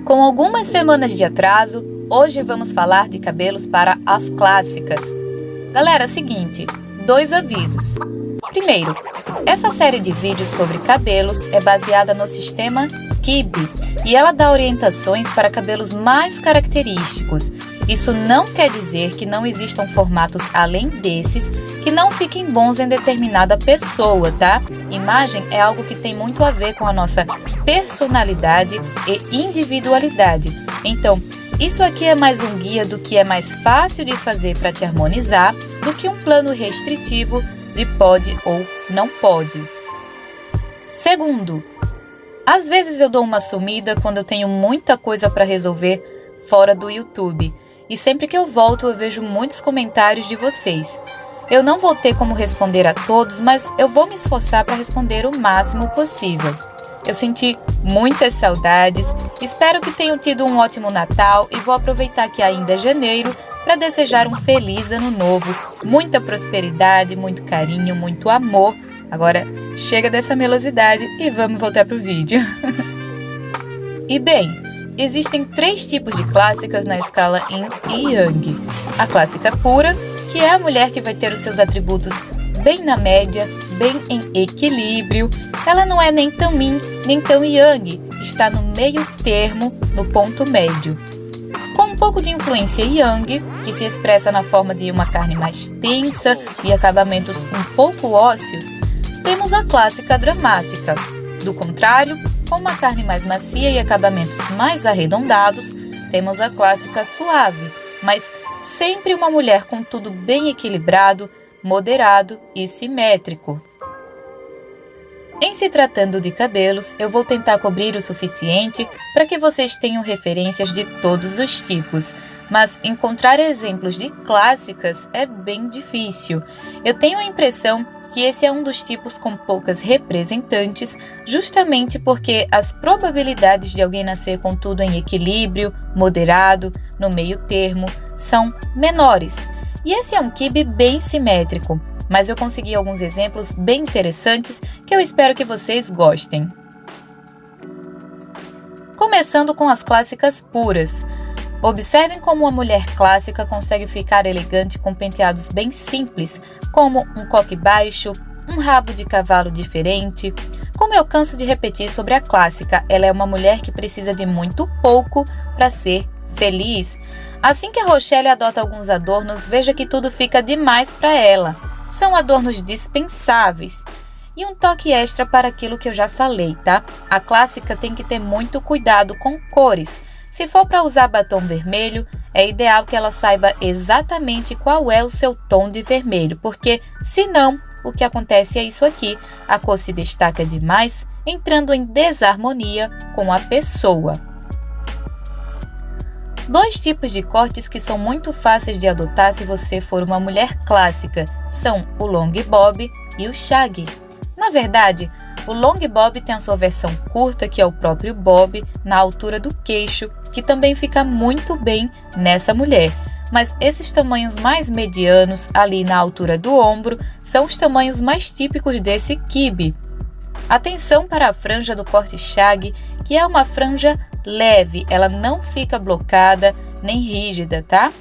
Com algumas semanas de atraso, hoje vamos falar de cabelos para as clássicas. Galera, é o seguinte, 2 avisos. Primeiro, essa série de vídeos sobre cabelos é baseada no sistema Kibe e ela dá orientações para cabelos mais característicos. Isso não quer dizer que não existam formatos além desses que não fiquem bons em determinada pessoa, tá? Imagem é algo que tem muito a ver com a nossa personalidade e individualidade. Então, isso aqui é mais um guia do que é mais fácil de fazer para te harmonizar do que um plano restritivo de pode ou não pode. Segundo, às vezes eu dou uma sumida quando eu tenho muita coisa para resolver fora do YouTube. E sempre que eu volto eu vejo muitos comentários de vocês. Eu não vou ter como responder a todos, mas eu vou me esforçar para responder o máximo possível. Eu senti muitas saudades, espero que tenham tido um ótimo Natal e vou aproveitar que ainda é janeiro para desejar um feliz ano novo, muita prosperidade, muito carinho, muito amor. Agora chega dessa melosidade e vamos voltar pro vídeo. E bem, existem 3 tipos de clássicas na escala Yin e Yang. A clássica pura, que é a mulher que vai ter os seus atributos bem na média, bem em equilíbrio. Ela não é nem tão Yin, nem tão Yang, está no meio termo, no ponto médio. Com um pouco de influência Yang, que se expressa na forma de uma carne mais tensa e acabamentos um pouco ósseos, temos a clássica dramática. Do contrário, com uma carne mais macia e acabamentos mais arredondados, temos a clássica suave, mas sempre uma mulher com tudo bem equilibrado, moderado e simétrico. Em se tratando de cabelos, eu vou tentar cobrir o suficiente para que vocês tenham referências de todos os tipos, mas encontrar exemplos de clássicas é bem difícil. Eu tenho a impressão que esse é um dos tipos com poucas representantes, justamente porque as probabilidades de alguém nascer com tudo em equilíbrio, moderado, no meio termo, são menores. E esse é um quibe bem simétrico, mas eu consegui alguns exemplos bem interessantes que eu espero que vocês gostem. Começando com as clássicas puras. Observem como uma mulher clássica consegue ficar elegante com penteados bem simples, como um coque baixo, um rabo de cavalo diferente. Como eu canso de repetir sobre a clássica, ela é uma mulher que precisa de muito pouco para ser feliz. Assim que a Rochelle adota alguns adornos, veja que tudo fica demais para ela. São adornos dispensáveis. E um toque extra para aquilo que eu já falei, tá? A clássica tem que ter muito cuidado com cores. Se for para usar batom vermelho, é ideal que ela saiba exatamente qual é o seu tom de vermelho, porque, senão, o que acontece é isso aqui, a cor se destaca demais, entrando em desarmonia com a pessoa. 2 tipos de cortes que são muito fáceis de adotar se você for uma mulher clássica são o long bob e o shag. Na verdade, o long bob tem a sua versão curta, que é o próprio bob, na altura do queixo, que também fica muito bem nessa mulher. Mas esses tamanhos mais medianos, ali na altura do ombro, são os tamanhos mais típicos desse quibe. Atenção para a franja do corte shag, que é uma franja leve, ela não fica blocada nem rígida, tá?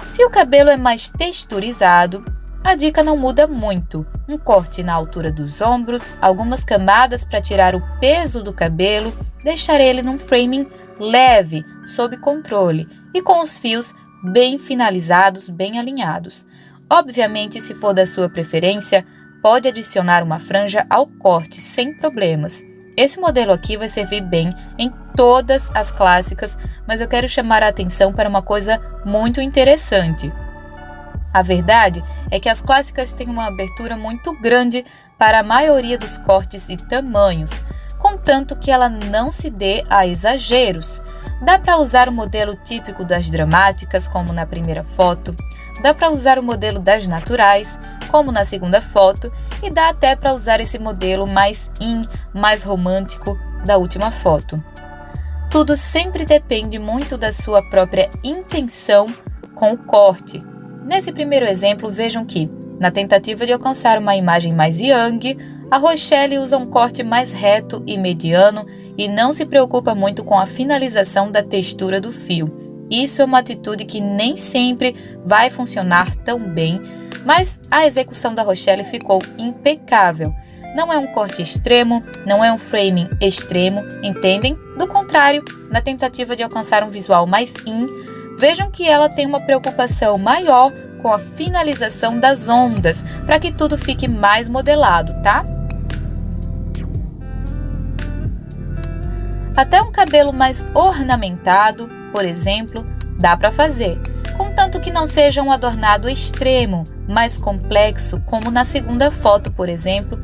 Se o cabelo é mais texturizado, a dica não muda muito. Um corte na altura dos ombros, algumas camadas para tirar o peso do cabelo, deixar ele num framing leve, sob controle e com os fios bem finalizados, bem alinhados. Obviamente, se for da sua preferência, pode adicionar uma franja ao corte sem problemas. Esse modelo aqui vai servir bem em todas as clássicas, mas eu quero chamar a atenção para uma coisa muito interessante. A verdade é que as clássicas têm uma abertura muito grande para a maioria dos cortes e tamanhos, contanto que ela não se dê a exageros. Dá para usar o modelo típico das dramáticas, como na primeira foto, dá para usar o modelo das naturais, como na segunda foto, e dá até para usar esse modelo mais mais romântico da última foto. Tudo sempre depende muito da sua própria intenção com o corte. Nesse primeiro exemplo, vejam que, na tentativa de alcançar uma imagem mais yang, A Rochelle usa um corte mais reto e mediano e não se preocupa muito com a finalização da textura do fio. Isso é uma atitude que nem sempre vai funcionar tão bem, mas a execução da Rochelle ficou impecável. Não é um corte extremo, não é um framing extremo, entendem? Do contrário, na tentativa de alcançar um visual mais vejam que ela tem uma preocupação maior com a finalização das ondas, para que tudo fique mais modelado, tá? Até um cabelo mais ornamentado, por exemplo, dá para fazer, contanto que não seja um adornado extremo, mais complexo, como na segunda foto, por exemplo,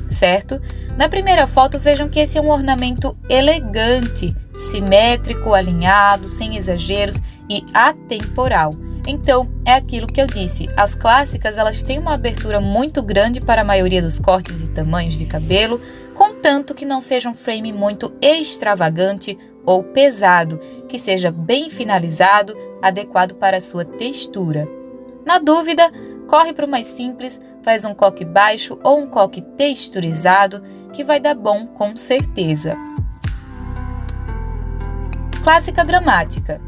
certo? Na primeira foto, vejam que esse é um ornamento elegante, simétrico, alinhado, sem exageros e atemporal. Então, é aquilo que eu disse, as clássicas elas têm uma abertura muito grande para a maioria dos cortes e tamanhos de cabelo, contanto que não seja um frame muito extravagante ou pesado, que seja bem finalizado, adequado para a sua textura. Na dúvida, corre para o mais simples, faz um coque baixo ou um coque texturizado, que vai dar bom com certeza. Clássica dramática.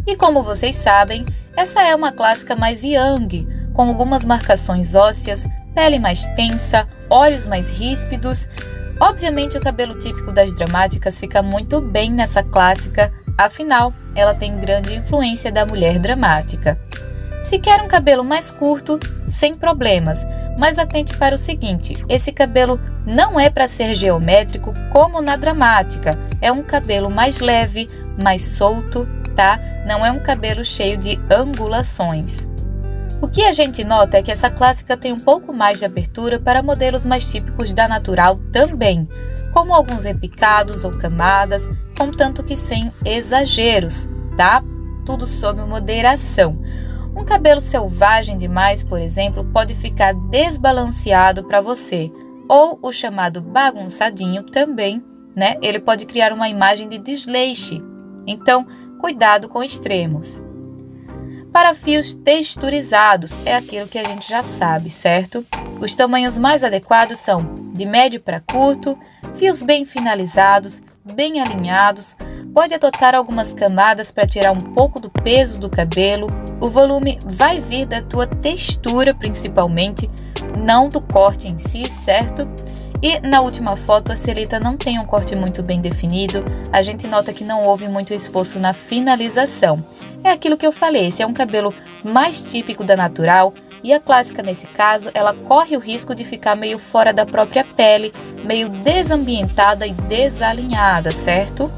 E como vocês sabem, essa é uma clássica mais young, com algumas marcações ósseas, pele mais tensa, olhos mais ríspidos. Obviamente o cabelo típico das dramáticas fica muito bem nessa clássica, afinal, ela tem grande influência da mulher dramática. Se quer um cabelo mais curto, sem problemas, mas atente para o seguinte, esse cabelo não é para ser geométrico como na dramática, é um cabelo mais leve, mais solto, tá? Não é um cabelo cheio de angulações. O que a gente nota é que essa clássica tem um pouco mais de abertura para modelos mais típicos da natural também, como alguns repicados ou camadas, contanto que sem exageros, tá? Tudo sob moderação. Um cabelo selvagem demais, por exemplo, pode ficar desbalanceado para você, ou o chamado bagunçadinho também, né? Ele pode criar uma imagem de desleixo. Então, cuidado com extremos. Para fios texturizados, é aquilo que a gente já sabe, certo? Os tamanhos mais adequados são de médio para curto, fios bem finalizados, bem alinhados, pode adotar algumas camadas para tirar um pouco do peso do cabelo, o volume vai vir da tua textura principalmente, não do corte em si, certo? E na última foto a Celita não tem um corte muito bem definido, a gente nota que não houve muito esforço na finalização. É aquilo que eu falei, esse é um cabelo mais típico da natural e a clássica nesse caso, ela corre o risco de ficar meio fora da própria pele, meio desambientada e desalinhada, certo?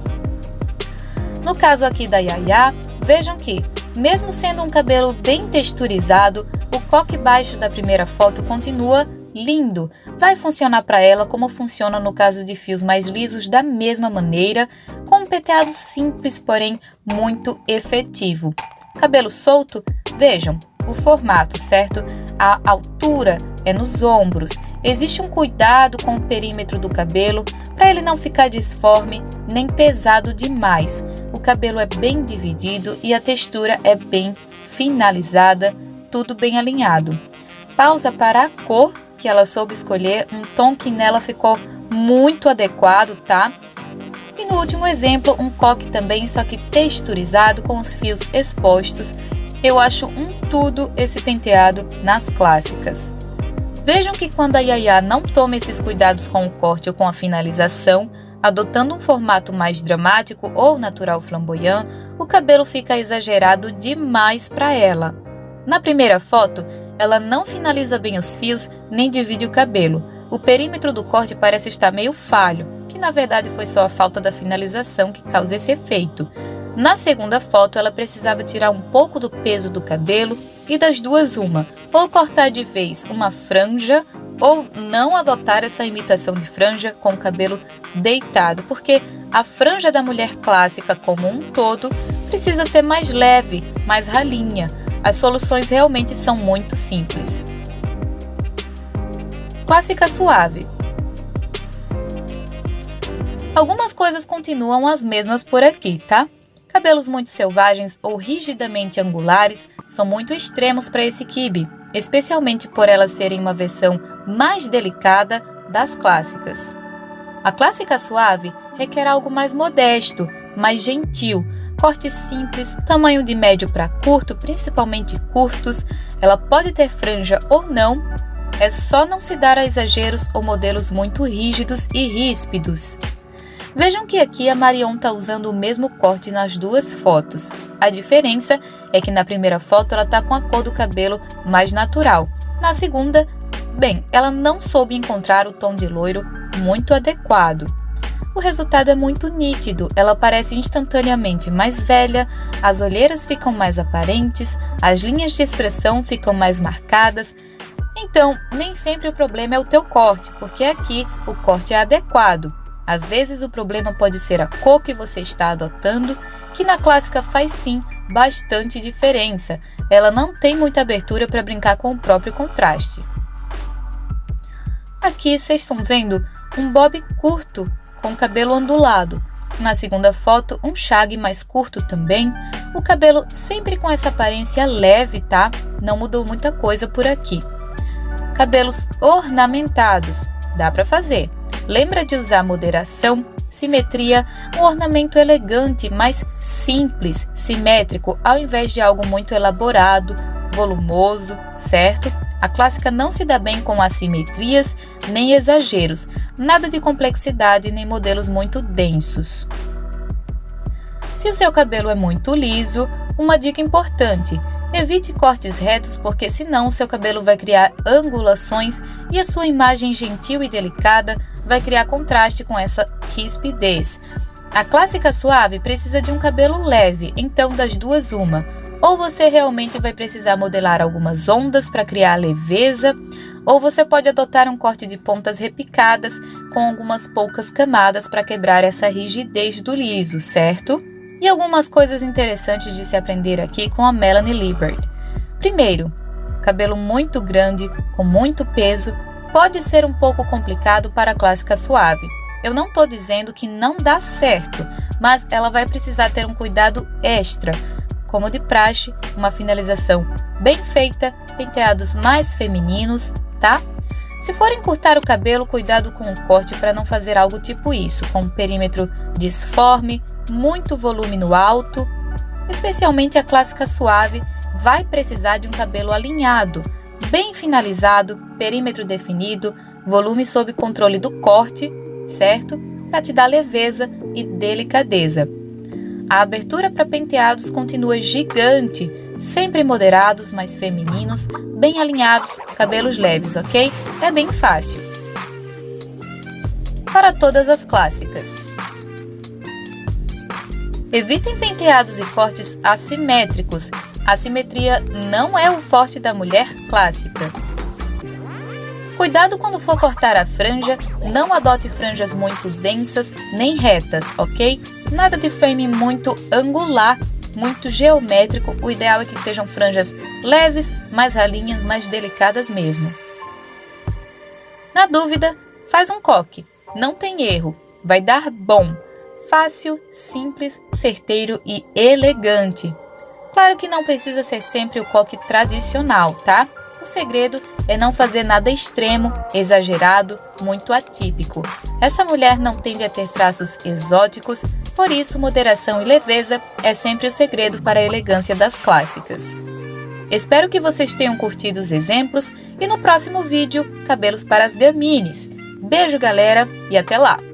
No caso aqui da Yaya, vejam que, mesmo sendo um cabelo bem texturizado, o coque baixo da primeira foto continua lindo. Vai funcionar para ela como funciona no caso de fios mais lisos da mesma maneira, com um penteado simples, porém muito efetivo. Cabelo solto, vejam, o formato, certo? A altura é nos ombros. Existe um cuidado com o perímetro do cabelo para ele não ficar disforme nem pesado demais. O cabelo é bem dividido e a textura é bem finalizada, tudo bem alinhado. Pausa para a cor, que ela soube escolher, um tom que nela ficou muito adequado, tá? E no último exemplo, um coque também, só que texturizado com os fios expostos. Eu acho um tudo esse penteado nas clássicas. Vejam que quando a Yaya não toma esses cuidados com o corte ou com a finalização, adotando um formato mais dramático ou natural flamboyant, o cabelo fica exagerado demais para ela. Na primeira foto, ela não finaliza bem os fios nem divide o cabelo. O perímetro do corte parece estar meio falho, que na verdade foi só a falta da finalização que causa esse efeito. Na segunda foto, ela precisava tirar um pouco do peso do cabelo e das duas uma, ou cortar de vez uma franja ou não adotar essa imitação de franja com o cabelo deitado, porque a franja da mulher clássica como um todo precisa ser mais leve, mais ralinha. As soluções realmente são muito simples. Clássica suave. Algumas coisas continuam as mesmas por aqui, tá? Cabelos muito selvagens ou rigidamente angulares são muito extremos para esse quibe. especialmente por elas serem uma versão mais delicada das clássicas. A clássica suave requer algo mais modesto, mais gentil, corte simples, tamanho de médio para curto, principalmente curtos. Ela pode ter franja ou não, é só não se dar a exageros ou modelos muito rígidos e ríspidos. Vejam que aqui a Marion está usando o mesmo corte nas duas fotos. A diferença é que na primeira foto ela está com a cor do cabelo mais natural. Na segunda, bem, ela não soube encontrar o tom de loiro muito adequado. O resultado é muito nítido, ela parece instantaneamente mais velha, as olheiras ficam mais aparentes, as linhas de expressão ficam mais marcadas. Então, nem sempre o problema é o teu corte, porque aqui o corte é adequado. Às vezes o problema pode ser a cor que você está adotando, que na clássica faz sim bastante diferença. Ela não tem muita abertura para brincar com o próprio contraste. Aqui vocês estão vendo um bob curto com cabelo ondulado. Na segunda foto, um shag mais curto também. O cabelo sempre com essa aparência leve, tá? Não mudou muita coisa por aqui. Cabelos ornamentados, dá para fazer. Lembra de usar moderação, simetria, um ornamento elegante, mais simples, simétrico, ao invés de algo muito elaborado, volumoso, certo? A clássica não se dá bem com assimetrias nem exageros, nada de complexidade nem modelos muito densos. Se o seu cabelo é muito liso, uma dica importante: evite cortes retos, porque senão o seu cabelo vai criar angulações e a sua imagem gentil e delicada vai criar contraste com essa rispidez. A clássica suave precisa de um cabelo leve, então das duas uma. Ou você realmente vai precisar modelar algumas ondas para criar leveza, ou você pode adotar um corte de pontas repicadas com algumas poucas camadas para quebrar essa rigidez do liso, certo? E algumas coisas interessantes de se aprender aqui com a Melanie Liebert. Primeiro, cabelo muito grande, com muito peso, pode ser um pouco complicado para a clássica suave. Eu não estou dizendo que não dá certo, mas ela vai precisar ter um cuidado extra, como de praxe, uma finalização bem feita, penteados mais femininos, tá? Se for encurtar o cabelo, cuidado com o corte para não fazer algo tipo isso, com um perímetro disforme, muito volume no alto. Especialmente a clássica suave vai precisar de um cabelo alinhado, bem finalizado, perímetro definido, volume sob controle do corte, certo? Para te dar leveza e delicadeza. A abertura para penteados continua gigante, sempre moderados, mais femininos, bem alinhados, cabelos leves, ok? É bem fácil. Para todas as clássicas. Evitem penteados e cortes assimétricos. A simetria não é o forte da mulher clássica. Cuidado quando for cortar a franja, não adote franjas muito densas nem retas, ok? Nada de frame muito angular, muito geométrico. O ideal é que sejam franjas leves, mais ralinhas, mais delicadas mesmo. Na dúvida, faz um coque. Não tem erro, vai dar bom. Fácil, simples, certeiro e elegante. Claro que não precisa ser sempre o coque tradicional, tá? O segredo é não fazer nada extremo, exagerado, muito atípico. Essa mulher não tende a ter traços exóticos, por isso moderação e leveza é sempre o segredo para a elegância das clássicas. Espero que vocês tenham curtido os exemplos e no próximo vídeo, cabelos para as gamines. Beijo, galera, e até lá!